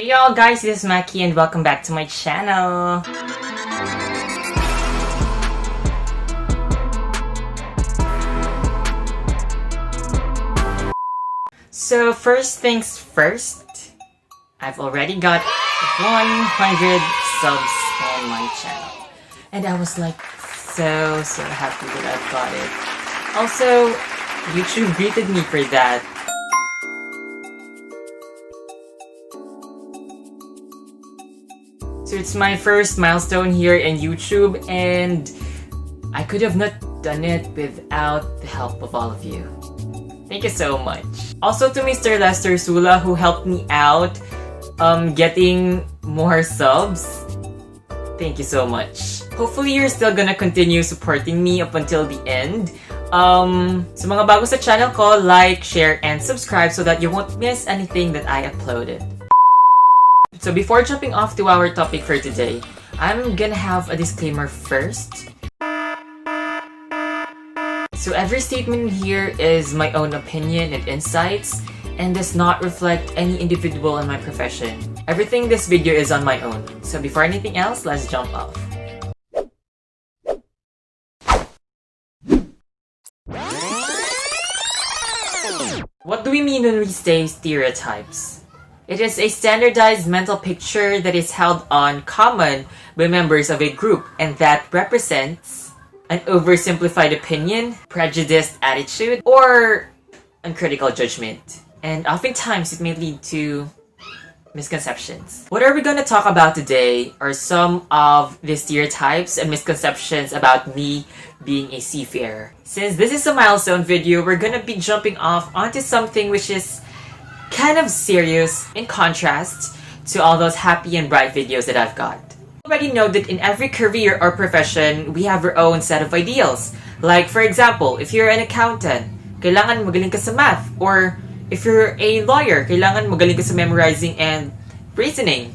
Hey y'all guys, this is Maki and welcome back to my channel. So first things first, I've already got 100 subs on my channel. And I was like so happy that I've got it. Also, YouTube greeted me for that. So it's my first milestone here in YouTube and I could have not done it without the help of all of you. Thank you so much. Also to Mr. Lester Sula who helped me out getting more subs. Thank you so much. Hopefully you're still gonna continue supporting me up until the end. Sa mga bago sa channel ko, like, share, and subscribe so that you won't miss anything that I uploaded. So before jumping off to our topic for today, I'm gonna have a disclaimer first. So every statement here is my own opinion and insights and does not reflect any individual in my profession. Everything this video is on my own. So before anything else, let's jump off. What do we mean when we say stereotypes? It is a standardized mental picture that is held on common by members of a group and that represents an oversimplified opinion, prejudiced attitude, or uncritical judgment. And oftentimes it may lead to misconceptions. What are we going to talk about today are some of the stereotypes and misconceptions about me being a seafarer. Since this is a milestone video, we're going to be jumping off onto something which is kind of serious in contrast to all those happy and bright videos that I've got. You already know that in every career or profession, we have our own set of ideals. Like for example, if you're an accountant, kailangan magaling ka sa math. Or if you're a lawyer, kailangan magaling ka sa memorizing and reasoning.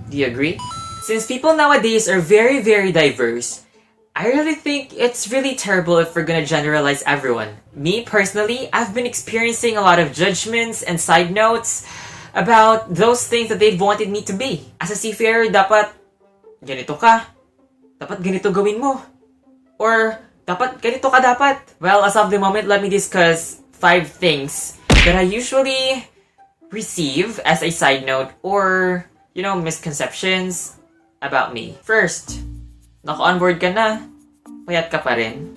Do you agree? Since people nowadays are very diverse, I really think it's really terrible if we're gonna generalize everyone. Me, personally, I've been experiencing a lot of judgments and side notes about those things that they've wanted me to be. As a seafarer, dapat ganito ka. Dapat ganito gawin mo. Or, dapat ganito ka dapat. Well, as of the moment, let me discuss 5 things that I usually receive as a side note or, misconceptions about me. First, naka-onboard ka na, payat ka pa rin.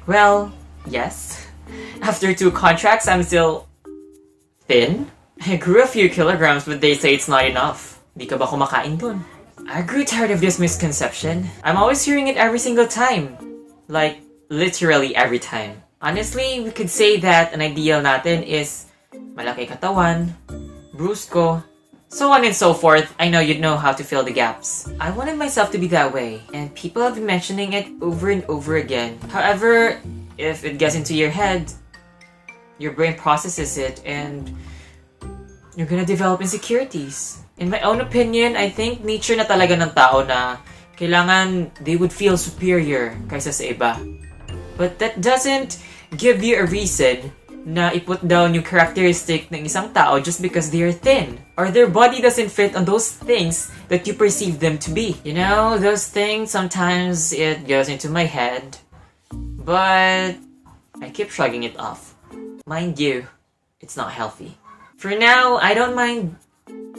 Well, yes. After 2 contracts, I'm still thin. I grew a few kilograms, but they say it's not enough. Di ka ba kumakain dun? I grew tired of this misconception. I'm always hearing it every single time. Like, literally every time. Honestly, we could say that an ideal natin is malaki katawan, brusko, so on and so forth. I know you'd know how to fill the gaps. I wanted myself to be that way, and people have been mentioning it over and over again. However, if it gets into your head, your brain processes it, and you're gonna develop insecurities. In my own opinion, I think nature na talaga ng tao na kailangan they would feel superior kaysa sa iba. But that doesn't give you a reason na iput down yung characteristic ng isang tao just because they are thin or their body doesn't fit on those things that you perceive them to be. You know, those things, sometimes it goes into my head, but I keep shrugging it off. Mind you, it's not healthy. For now, I don't mind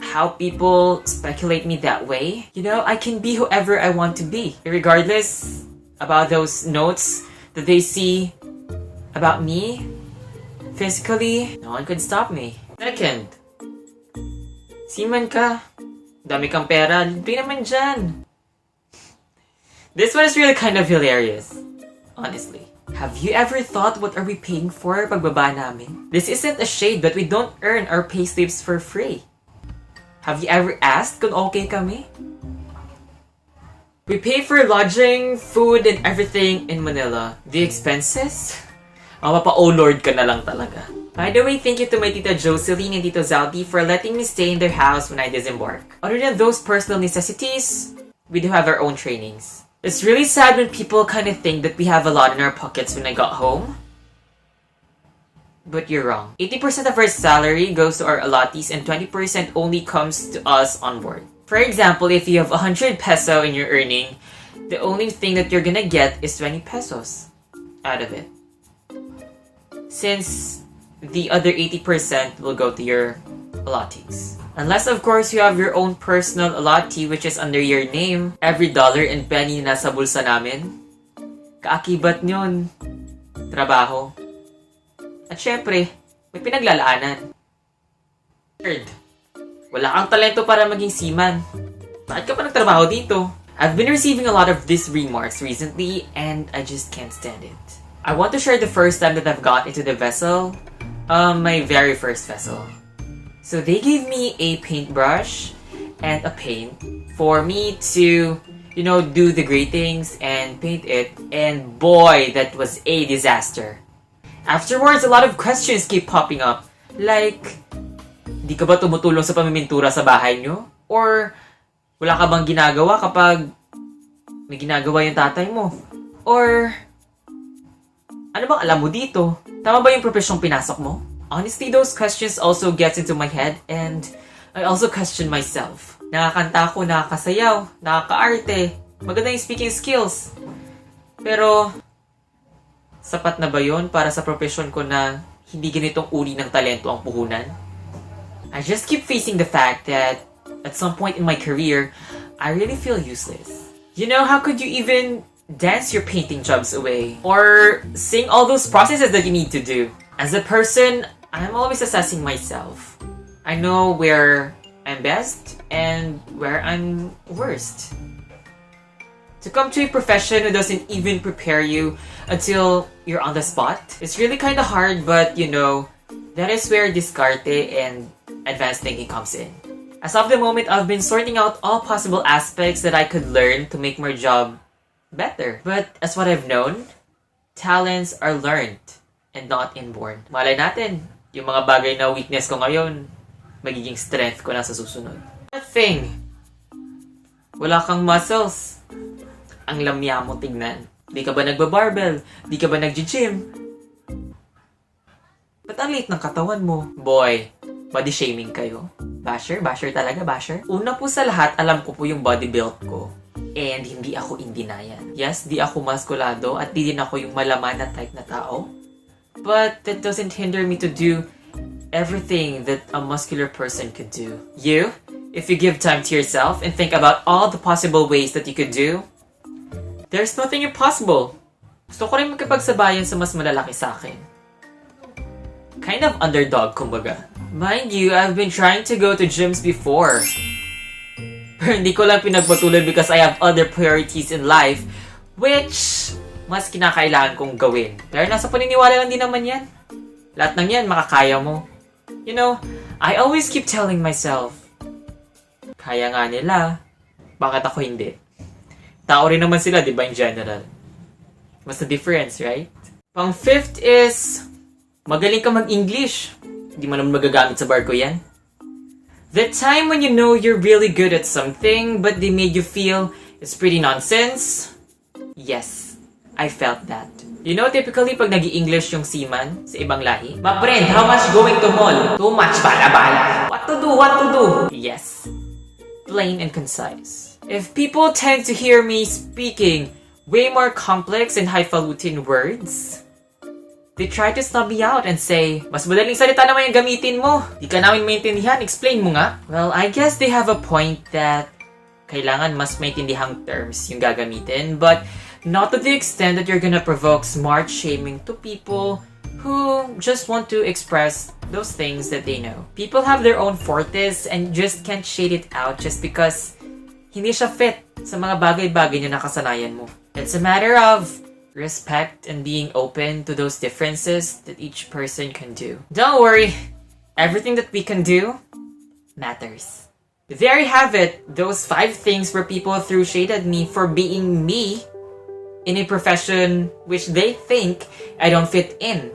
how people speculate me that way. I can be whoever I want to be, regardless about those notes that they see about me. Physically, no one could stop me. Second, seaman ka. Dami kang pera, libre naman dyan. This one is really kind of hilarious. Honestly. Have you ever thought what are we paying for pagbaba namin? This isn't a shade but we don't earn our payslips for free. Have you ever asked kung okay kami? We pay for lodging, food, and everything in Manila. The expenses? Mapa-oh Lord ka na lang talaga. By the way, thank you to my Tita Jocelyn and Tito Zaldi for letting me stay in their house when I disembark. Other than those personal necessities, we do have our own trainings. It's really sad when people kind of think that we have a lot in our pockets when I got home. But you're wrong. 80% of our salary goes to our allottees and 20% only comes to us on board. For example, if you have 100 peso in your earning, the only thing that you're gonna get is 20 pesos out of it. Since the other 80% will go to your allottees. Unless of course you have your own personal allottee which is under your name, every dollar and penny na nasa bulsa namin, kaakibat nyon, trabaho. At syempre, may pinaglalaanan. Third, wala kang talento para maging seaman. Bakit ka pa nagtrabaho dito? I've been receiving a lot of these remarks recently and I just can't stand it. I want to share the first time that I've got into the vessel. My very first vessel. So they gave me a paintbrush and a paint for me to, do the gratings and paint it. And boy, that was a disaster. Afterwards, a lot of questions keep popping up. Like, di ka ba tumutulong sa pamimintura sa bahay nyo? Or, wala ka bang ginagawa kapag may ginagawa yung tatay mo? Or, ano bang alam mo dito? Tama ba yung profesyong pinasok mo? Honestly, those questions also gets into my head and I also question myself. Nakakanta ako, nakakasayaw, nakakaarte, maganda yung speaking skills. Pero, sapat na ba yun para sa profesyon ko na hindi ganitong uri ng talento ang puhunan? I just keep facing the fact that at some point in my career, I really feel useless. How could you even dance your painting jobs away? Or sing all those processes that you need to do? As a person, I'm always assessing myself. I know where I'm best and where I'm worst. To come to a profession who doesn't even prepare you until you're on the spot, it's really kind of hard, but that is where discarte and advanced thinking comes in. As of the moment, I've been sorting out all possible aspects that I could learn to make my job better. But as what I've known, talents are learned and not inborn. Malay natin, yung mga bagay na weakness ko ngayon, magiging strength ko na sa susunod. That thing, wala kang muscles. Ang lamya mo tignan. Di ka ba nagbabarbell? Di ka ba nag-gym? Ba't ang liit ng katawan mo? Boy, body shaming kayo? Basher talaga, basher? Una po sa lahat, alam ko po yung body build ko. And hindi ako in denial. Yes, di ako maskulado at di din ako yung malaman na type na tao. But that doesn't hinder me to do everything that a muscular person could do. You, if you give time to yourself and think about all the possible ways that you could do, there's nothing impossible. Gusto ko rin magkipagsabayan sa mas malalaki sa akin. Kind of underdog, kumbaga. Mind you, I've been trying to go to gyms before. Pero hindi ko lang pinagpatuloy because I have other priorities in life, which mas kinakailangan kong gawin. Pero nasa paniniwala lang din naman yan. Lahat ng yan, makakaya mo. I always keep telling myself, kaya nga nila, bakit ako hindi? Tao rin naman sila, di ba, in general? What's the difference, right? Pang-fifth is, magaling ka mag-English. Di mo naman magagamit sa barko yan. The time when you know you're really good at something, but they made you feel it's pretty nonsense. Yes, I felt that. Typically pag nag-i-English yung seaman sa ibang lahi, "Ma friend, how much going to mall? Too much, bala-bala. What to do? Yes. Plain and concise. If people tend to hear me speaking way more complex and highfalutin words, they try to snub me out and say, "Mas madaling salita naman yung gamitin mo. Di ka namin maintindihan, explain mo nga." Well, I guess they have a point that kailangan mas maintindihang terms yung gagamitin, but not to the extent that you're gonna provoke smart shaming to people who just want to express those things that they know. People have their own fortes and just can't shade it out just because hindi siya fit sa mga bagay-bagay na nakasanayan mo. It's a matter of respect and being open to those differences that each person can do. Don't worry, everything that we can do matters. There you have it, those 5 things where people threw shade at me for being me in a profession which they think I don't fit in.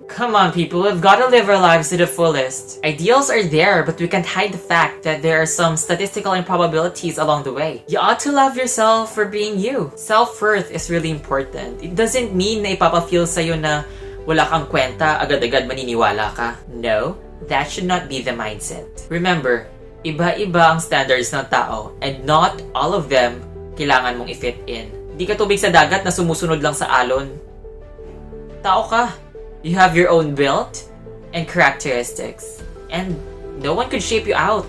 Come on, people, we've got to live our lives to the fullest. Ideals are there, but we can't hide the fact that there are some statistical improbabilities along the way. You ought to love yourself for being you. Self-worth is really important. It doesn't mean na ipapafeel sa'yo na wala kang kwenta, agad-agad maniniwala ka. No, that should not be the mindset. Remember, iba-iba ang standards ng tao and not all of them kailangan mong i-fit in. Di ka tubig sa dagat na sumusunod lang sa alon. Tao ka. You have your own build and characteristics. And no one could shape you out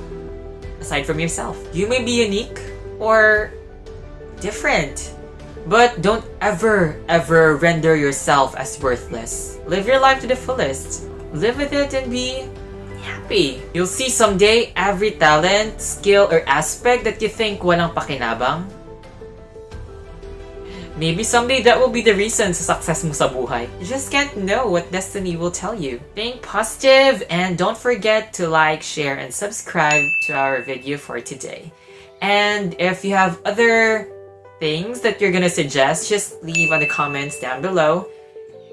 aside from yourself. You may be unique or different, but don't ever render yourself as worthless. Live your life to the fullest. Live with it and be happy. You'll see someday every talent, skill, or aspect that you think walang pakinabang. Maybe someday that will be the reason sa success mo sa buhay. You just can't know what destiny will tell you. Think positive and don't forget to like, share, and subscribe to our video for today. And if you have other things that you're gonna suggest, just leave on the comments down below.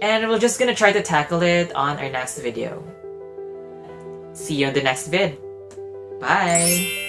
And we're just gonna try to tackle it on our next video. See you in the next vid. Bye!